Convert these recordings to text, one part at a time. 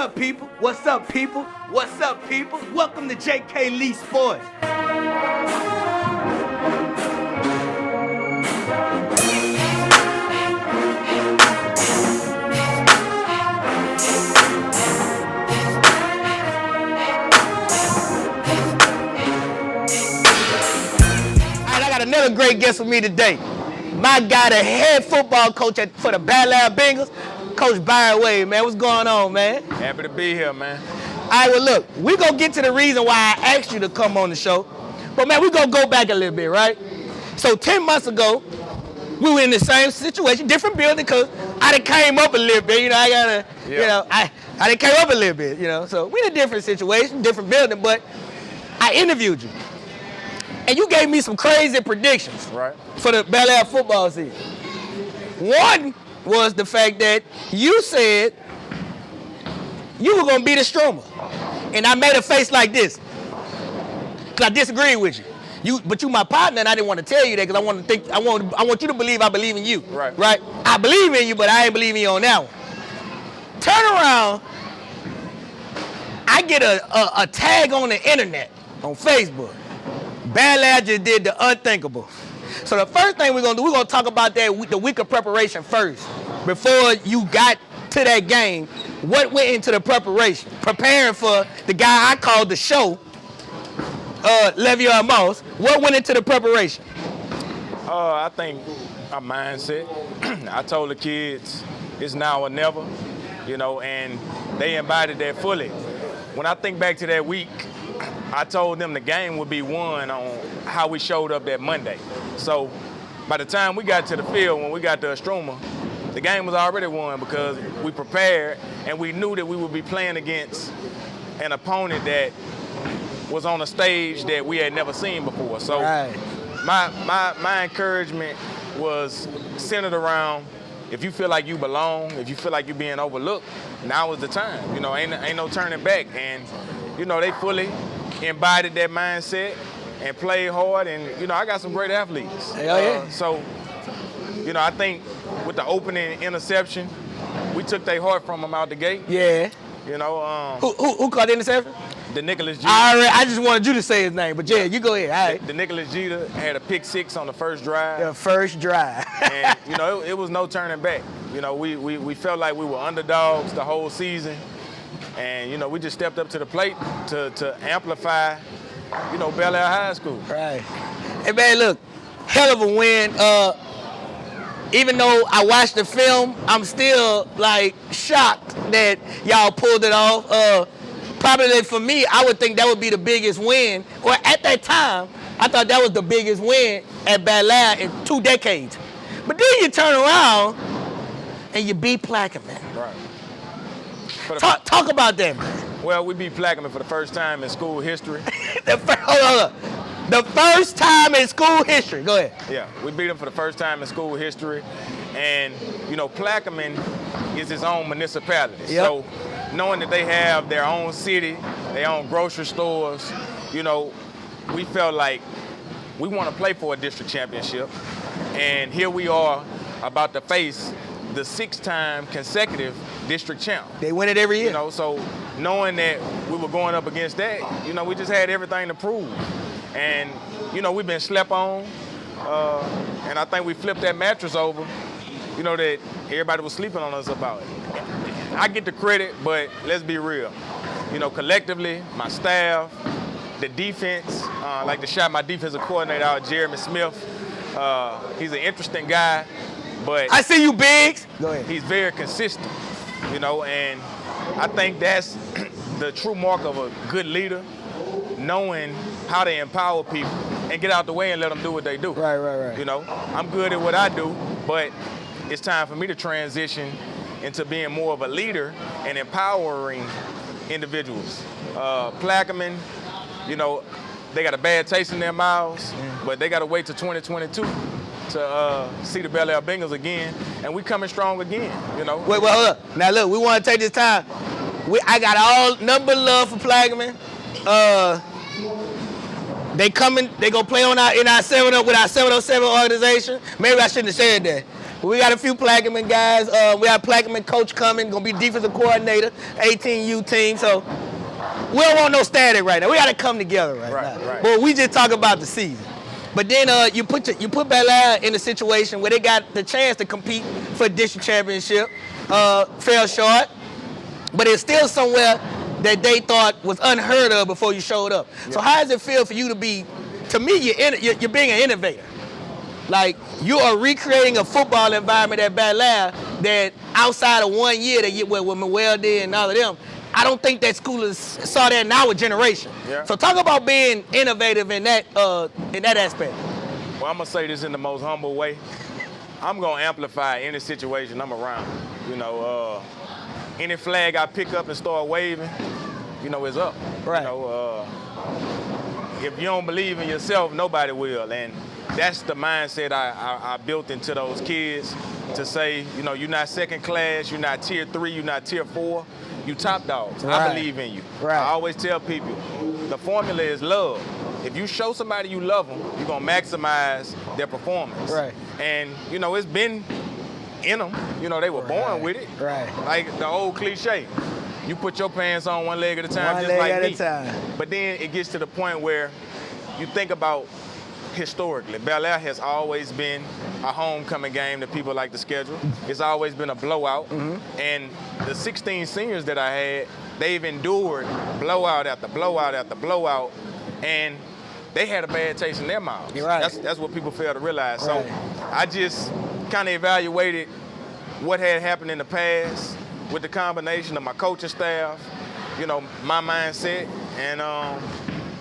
up, people? What's up, people? What's up, people? Welcome to J.K. Lee Sports. Another great guest with me today. My guy, the head football coach for the Belaire Bengals, Coach Byron Wade, man. What's going on, man? Happy to be here, man. All right, well, look, we're going to get to the reason why I asked you to come on the show. But, man, we're going to go back a little bit, right? So 10 months ago, we were in the same situation, different building, because I done came up a little bit. You know, I got to, you know, I done came up a little bit, you know. So we're in a different situation, different building, but I interviewed you. And you gave me some crazy predictions for the Belaire football season. One was the fact that you said you were going to beat a Strummer. And I made a face like this because I disagreed with you. But you my partner, and I didn't want to tell you that because I want you to believe I believe in you. Right? I believe in you, but I ain't believing you on that one. Turn around, I get a tag on the internet, on Facebook. Belaire just did the unthinkable. So the first thing we're going to do, we're going to talk about that the week of preparation first. Before you got to that game, what went into the preparation? Preparing for the guy I called the show, Le'Veon Moss. What went into the preparation? I think our mindset. I told the kids it's now or never, you know, and they embodied that fully. When I think back to that week, I told them the game would be won on how we showed up that Monday. So by the time we got to the field, when we got to Strummer, the game was already won because we prepared and we knew that we would be playing against an opponent that was on a stage that we had never seen before. So my encouragement was centered around, if you feel like you belong, if you feel like you're being overlooked, now is the time. You know, ain't no turning back. And, you know, they fully embodied that mindset and played hard, and you know I got some great athletes. So, you know, I think with the opening interception, we took their heart from them out the gate. Yeah. You know, who caught the interception? The Nicholas Jeter. I just wanted you to say his name, but yeah, you go ahead. All right. The Nicholas Jeter had a pick six on the first drive. The first drive. And you know, it was no turning back. You know, we felt like we were underdogs the whole season. And, you know, we just stepped up to the plate to amplify, you know, Belaire High School. Right. Hey, man, look, hell of a win. Even though I watched the film, I'm still, like, shocked that y'all pulled it off. Probably for me, I would think that would be the biggest win. Or at that time, I thought that was the biggest win at Belaire in 2 decades. But then you turn around and you beat Plaquemines. Right. Talk about that, man. Well, we beat Plaquemines for the first time in school history. Hold on. The first time in school history. Go ahead. Yeah, we beat them for the first time in school history. And, you know, Plaquemines is its own municipality. Yep. So knowing that they have their own city, their own grocery stores, you know, we felt like we want to play for a district championship. And here we are about to face the 6-time consecutive district champ. They win it every year. You know, so knowing that we were going up against that, you know, we just had everything to prove. And, you know, we've been slept on. And I think we flipped that mattress over, you know, that everybody was sleeping on us about it. I get the credit, but let's be real. You know, collectively, my staff, the defense, like to shout my defensive coordinator out, Jeremy Smith. He's an interesting guy. But I see you, Biggs. Go ahead. He's very consistent, you know, and I think that's the true mark of a good leader, knowing how to empower people and get out the way and let them do what they do. Right. You know, I'm good at what I do, but it's time for me to transition into being more of a leader and empowering individuals. Plaquemines, you know, they got a bad taste in their mouths, but they got to wait till 2022. To see the Belaire Bengals again, and we coming strong again, you know. Wait, hold up. Now look, we want to take this time. I got all number love for Plaquemines. They gonna play on in our 7 with our 707 organization. Maybe I shouldn't have said that. We got a few Plaquemines guys. We got Plaquemines coach coming, gonna be defensive coordinator, 18U team. So we don't want no static right now. We gotta come together right now. Right. But we just talk about the season. But then you put Belaire in a situation where they got the chance to compete for district championship. Fell short, but it's still somewhere that they thought was unheard of before you showed up. Yeah. So how does it feel for you to be? To me, you're being an innovator. Like, you are recreating a football environment at Belaire that outside of 1 year that with Manuel did and all of them, I don't think that school saw that in our generation. Yeah. So talk about being innovative in that aspect. Well, I'm gonna say this in the most humble way. I'm gonna amplify any situation I'm around. You know, any flag I pick up and start waving, you know, it's up. Right. You know, if you don't believe in yourself, nobody will. And that's the mindset I built into those kids to say, you know, you're not second class, you're not tier 3, you're not tier 4, you top dogs. Right. I believe in you. Right. I always tell people, the formula is love. If you show somebody you love them, you're gonna maximize their performance. Right. And, you know, it's been in them. You know, they were born with it. Right. Like the old cliche. You put your pants on one leg at a time, One just leg like at me. a time. But then it gets to the point where you think about historically, Belaire has always been a homecoming game that people like to schedule. It's always been a blowout. Mm-hmm. And the 16 seniors that I had, they've endured blowout after blowout after blowout, and they had a bad taste in their mouths. You're right. That's what people fail to realize. Right. So I just kind of evaluated what had happened in the past with the combination of my coaching staff, you know, my mindset, and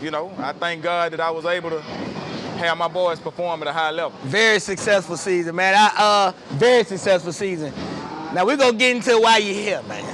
you know, I thank God that I was able to have my boys perform at a high level. Very successful season, man. Very successful season. Now we're gonna get into why you're here, man.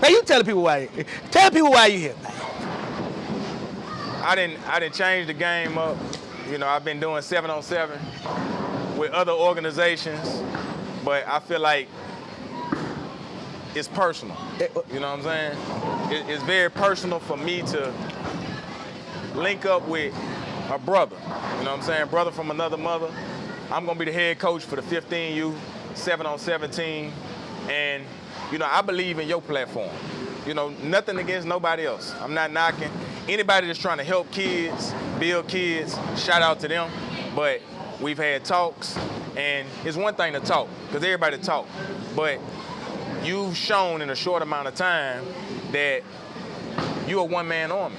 Man, you tell people why you're here, man. I didn't change the game up. You know, I've been doing 7-on-7 with other organizations, but I feel like it's personal. You know what I'm saying? It's very personal for me to link up with a brother. You know what I'm saying? Brother from another mother. I'm gonna be the head coach for the 15U 7-on-7 team, and you know, I believe in your platform. You know, nothing against nobody else. I'm not knocking anybody that's trying to help kids, build kids. Shout out to them. But we've had talks, and it's one thing to talk, because everybody talk, but you've shown in a short amount of time that you're a one-man army.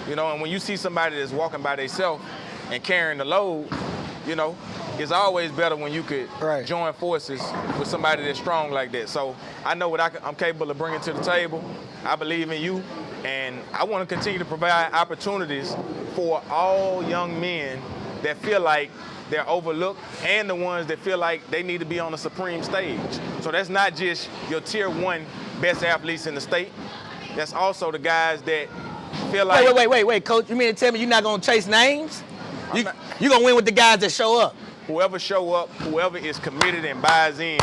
You know, and when you see somebody that's walking by themselves and carrying the load, you know, it's always better when you could join forces with somebody that's strong like that. So I know what I'm capable of bringing to the table. I believe in you, and I want to continue to provide opportunities for all young men that feel like they're overlooked and the ones that feel like they need to be on the supreme stage. So that's not just your tier 1 best athletes in the state. That's also the guys that feel like... Wait, Coach. You mean to tell me you're not going to chase names? You're going to win with the guys that show up. Whoever show up, whoever is committed and buys in,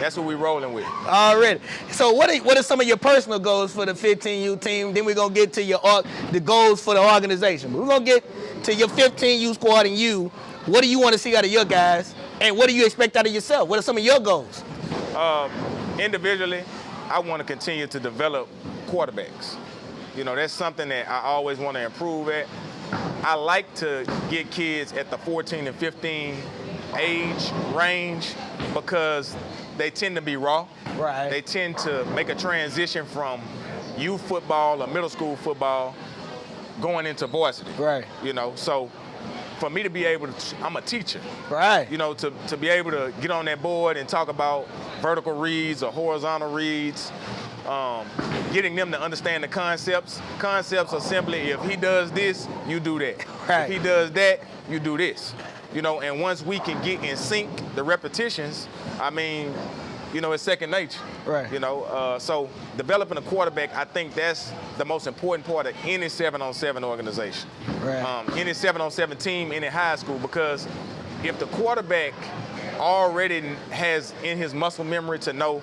that's what we're rolling with. Already. So what are some of your personal goals for the 15U team? Then we're going to get to the goals for the organization. We're going to get to your 15U squad and you. What do you want to see out of your guys? And what do you expect out of yourself? What are some of your goals? Individually, I want to continue to develop quarterbacks. You know, that's something that I always want to improve at. I like to get kids at the 14 and 15 age range because they tend to be raw. Right. They tend to make a transition from youth football or middle school football going into varsity. Right. You know, so for me to be able to, I'm a teacher. Right. You know, to be able to get on that board and talk about vertical reads or horizontal reads, getting them to understand the concepts. Concepts are simply, if he does this, you do that. Right. If he does that, you do this. You know, and once we can get in sync the repetitions, I mean, you know, it's second nature. Right. You know, so developing a quarterback, I think that's the most important part of any 7-on-7 organization. Right. Any 7-on-7 team, any high school, because if the quarterback already has in his muscle memory to know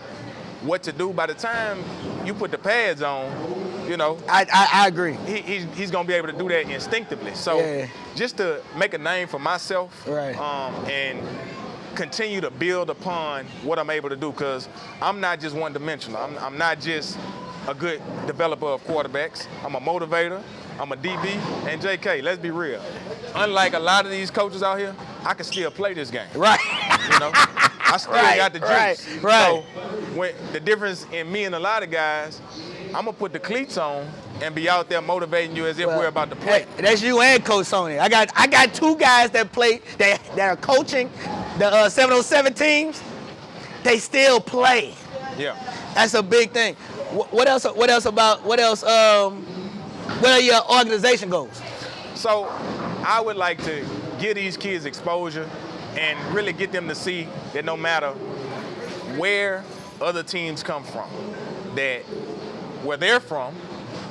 what to do, by the time you put the pads on, you know, I agree. He's gonna be able to do that instinctively. So just to make a name for myself, right. And continue to build upon what I'm able to do, because I'm not just one-dimensional. I'm not just a good developer of quarterbacks. I'm a motivator, I'm a DB, and JK, let's be real. Unlike a lot of these coaches out here, I can still play this game. Right. You know, I still got the juice. Right. So when the difference in me and a lot of guys, I'm gonna put the cleats on and be out there motivating you as if we're about to play. Hey, that's you and Coach Sony. I got two guys that play that are coaching the 707 teams. They still play. Yeah. That's a big thing. What else? What are your organization goals? So I would like to give these kids exposure and really get them to see that no matter where other teams come from, that where they're from,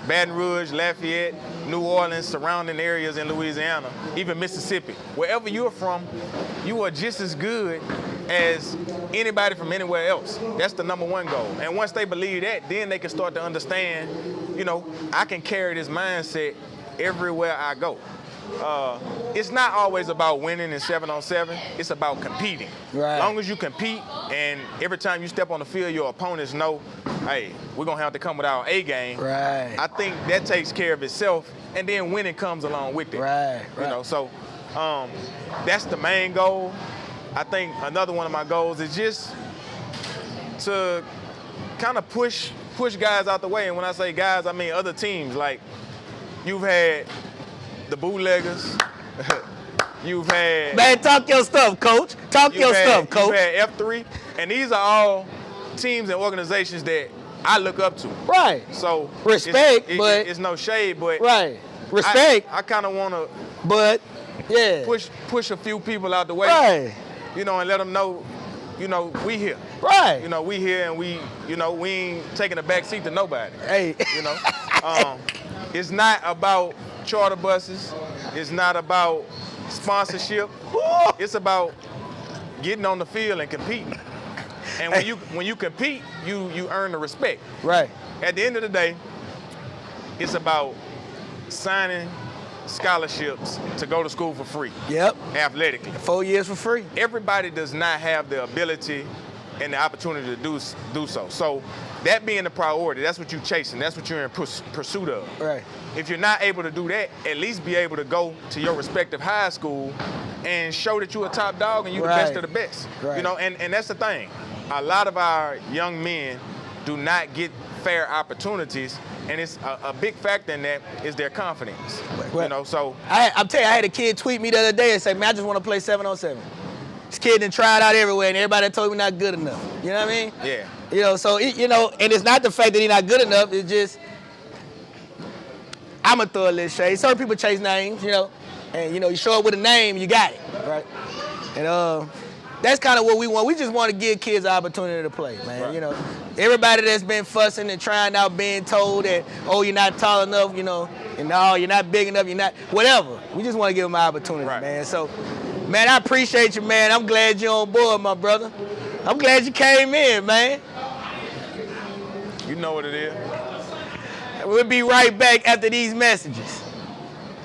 Baton Rouge, Lafayette, New Orleans, surrounding areas in Louisiana, even Mississippi, wherever you're from, you are just as good as anybody from anywhere else. That's the number one goal. And once they believe that, then they can start to understand, you know, I can carry this mindset everywhere I go. It's not always about winning in 7-on-7. It's about competing. Right. As long as you compete, and every time you step on the field, your opponents know, hey, we're going to have to come with our A game. Right. I think that takes care of itself, and then winning comes along with it. Right. You know, so that's the main goal. I think another one of my goals is just to kind of push guys out the way. And when I say guys, I mean other teams. Like, you've had the bootleggers. You've had... Man, talk your stuff, Coach. Talk your stuff, Coach. You've had F3. And these are all teams and organizations that I look up to. Right. So respect, but... It's no shade, but... Right. Respect. I kind of want to... But, yeah. Push a few people out the way. Right. You know, and let them know, you know, we here. Right. You know, we here, and we ain't taking a back seat to nobody. Hey. You know, it's not about charter buses. It's not about sponsorship. It's about getting on the field and competing. And when you compete, you earn the respect. Right. At the end of the day, it's about signing scholarships to go to school for free. Yep. Athletically. 4 years for free. Everybody does not have the ability and the opportunity to do so. So that being the priority, that's what you're chasing. That's what you're in pursuit of. Right. If you're not able to do that, at least be able to go to your respective high school and show that you're a top dog and you're the best of the best. Right. You know, and that's the thing. A lot of our young men do not get fair opportunities, and it's a big factor in that is their confidence. Well, you know, so I'm telling you, I had a kid tweet me the other day and say, man, I just want to play 7-on-7. This kid done tried out everywhere, and everybody told me not good enough. You know what I mean? Yeah. You know, so, you know, and it's not the fact that he's not good enough. It's just, I'm going to throw a little shade. Certain people chase names, you know, and, you know, you show up with a name, you got it, right? And that's kind of what we want. We just want to give kids an opportunity to play, man. Right. You know, everybody that's been fussing and trying out, being told that, oh, you're not tall enough, you know, and no, you're not big enough, you're not, whatever. We just want to give them an opportunity, right. man. So, man, I appreciate you, man. I'm glad you're on board, my brother. I'm glad you came in, man. You know what it is. We'll be right back after these messages.